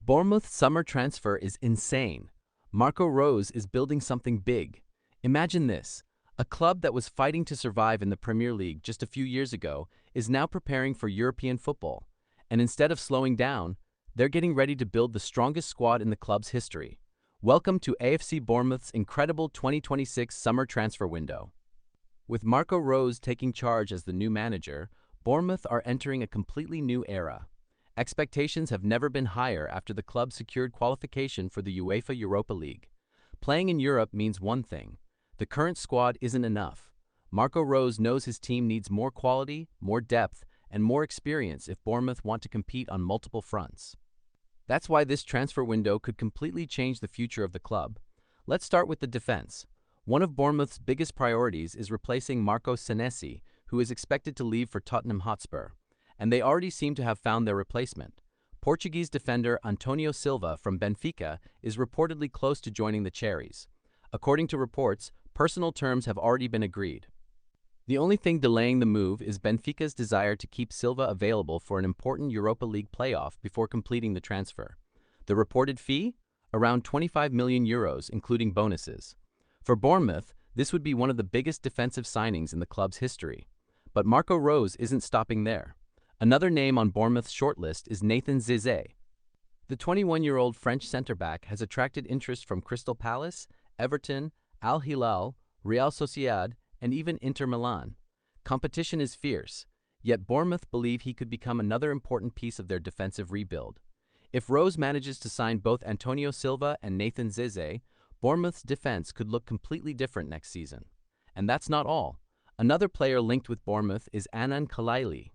Bournemouth's summer transfer is insane. Marco Rose is building something big. Imagine this. A club that was fighting to survive in the Premier League just a few years ago is now preparing for European football. And instead of slowing down, they're getting ready to build the strongest squad in the club's history. Welcome to AFC Bournemouth's incredible 2026 summer transfer window. With Marco Rose taking charge as the new manager, Bournemouth are entering a completely new era. Expectations have never been higher after the club secured qualification for the UEFA Europa League. Playing in Europe means one thing. The current squad isn't enough. Marco Rose knows his team needs more quality, more depth, and more experience if Bournemouth want to compete on multiple fronts. That's why this transfer window could completely change the future of the club. Let's start with the defense. One of Bournemouth's biggest priorities is replacing Marco Senesi, who is expected to leave for Tottenham Hotspur. And they already seem to have found their replacement. Portuguese defender Antonio Silva from Benfica is reportedly close to joining the Cherries. According to reports, personal terms have already been agreed. The only thing delaying the move is Benfica's desire to keep Silva available for an important Europa League playoff before completing the transfer. The reported fee? Around €25 million, including bonuses. For Bournemouth, this would be one of the biggest defensive signings in the club's history. But Marco Rose isn't stopping there. Another name on Bournemouth's shortlist is Nathan Zeze. The 21-year-old French centre-back has attracted interest from Crystal Palace, Everton, Al Hilal, Real Sociedad, and even Inter Milan. Competition is fierce, yet Bournemouth believe he could become another important piece of their defensive rebuild. If Rose manages to sign both Antonio Silva and Nathan Zeze, Bournemouth's defense could look completely different next season. And that's not all. Another player linked with Bournemouth is Anan Khalaili.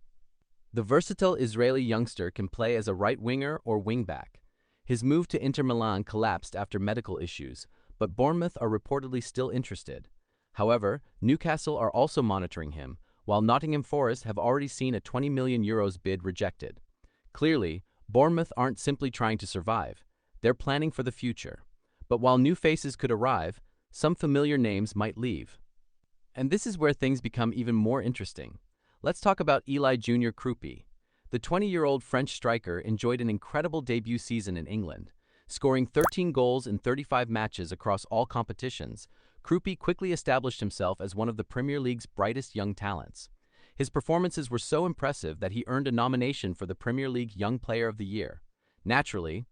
The versatile Israeli youngster can play as a right winger or wing-back. His move to Inter Milan collapsed after medical issues, but Bournemouth are reportedly still interested. However, Newcastle are also monitoring him, while Nottingham Forest have already seen a €20 million bid rejected. Clearly, Bournemouth aren't simply trying to survive. They're planning for the future. But while new faces could arrive, some familiar names might leave. And this is where things become even more interesting. Let's talk about Eli Jr. Kroupi. The 20-year-old French striker enjoyed an incredible debut season in England. Scoring 13 goals in 35 matches across all competitions, Kroupi quickly established himself as one of the Premier League's brightest young talents. His performances were so impressive that he earned a nomination for the Premier League Young Player of the Year. Naturally,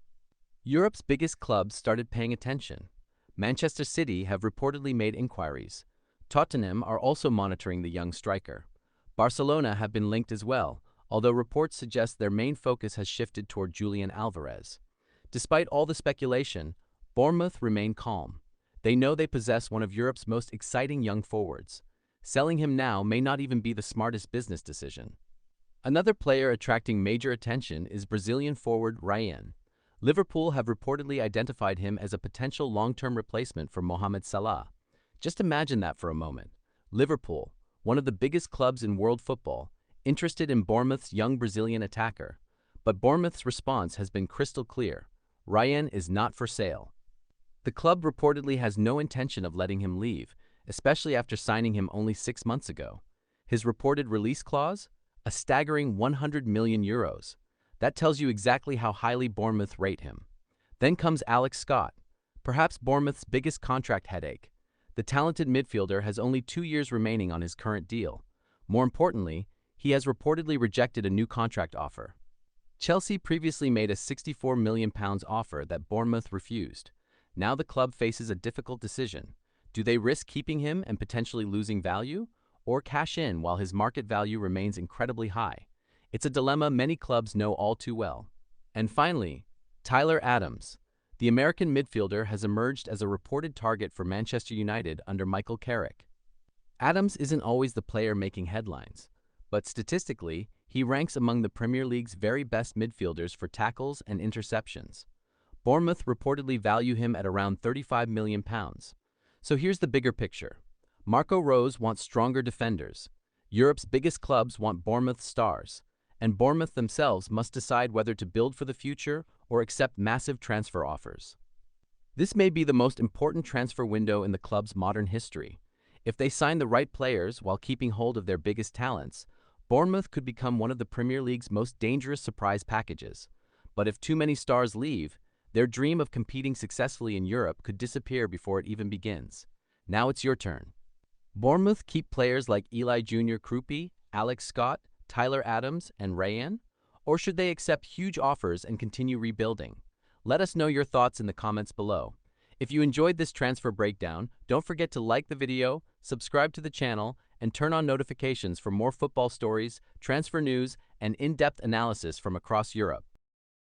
Europe's biggest clubs started paying attention. Manchester City have reportedly made inquiries. Tottenham are also monitoring the young striker. Barcelona have been linked as well, although reports suggest their main focus has shifted toward Julian Alvarez. Despite all the speculation, Bournemouth remain calm. They know they possess one of Europe's most exciting young forwards. Selling him now may not even be the smartest business decision. Another player attracting major attention is Brazilian forward Rayan. Liverpool have reportedly identified him as a potential long-term replacement for Mohamed Salah. Just imagine that for a moment. Liverpool, one of the biggest clubs in world football, interested in Bournemouth's young Brazilian attacker. But Bournemouth's response has been crystal clear. Rayan is not for sale. The club reportedly has no intention of letting him leave, especially after signing him only 6 months ago. His reported release clause? A staggering €100 million. That tells you exactly how highly Bournemouth rate him. Then comes Alex Scott, perhaps Bournemouth's biggest contract headache. The talented midfielder has only 2 years remaining on his current deal. More importantly, he has reportedly rejected a new contract offer. Chelsea previously made a £64 million offer that Bournemouth refused. Now the club faces a difficult decision. Do they risk keeping him and potentially losing value, or cash in while his market value remains incredibly high? It's a dilemma many clubs know all too well. And finally, Tyler Adams. The American midfielder has emerged as a reported target for Manchester United under Michael Carrick. Adams isn't always the player making headlines, but statistically, he ranks among the Premier League's very best midfielders for tackles and interceptions. Bournemouth reportedly value him at around £35 million. So here's the bigger picture. Marco Rose wants stronger defenders. Europe's biggest clubs want Bournemouth stars. And Bournemouth themselves must decide whether to build for the future or accept massive transfer offers. This may be the most important transfer window in the club's modern history. If they sign the right players while keeping hold of their biggest talents, Bournemouth could become one of the Premier League's most dangerous surprise packages. But if too many stars leave, their dream of competing successfully in Europe could disappear before it even begins. Now it's your turn. Bournemouth keep players like Eli Jr. Kroupi, Alex Scott, Tyler Adams, and Rayan? Or should they accept huge offers and continue rebuilding? Let us know your thoughts in the comments below. If you enjoyed this transfer breakdown, don't forget to like the video, subscribe to the channel, and turn on notifications for more football stories, transfer news, and in-depth analysis from across Europe.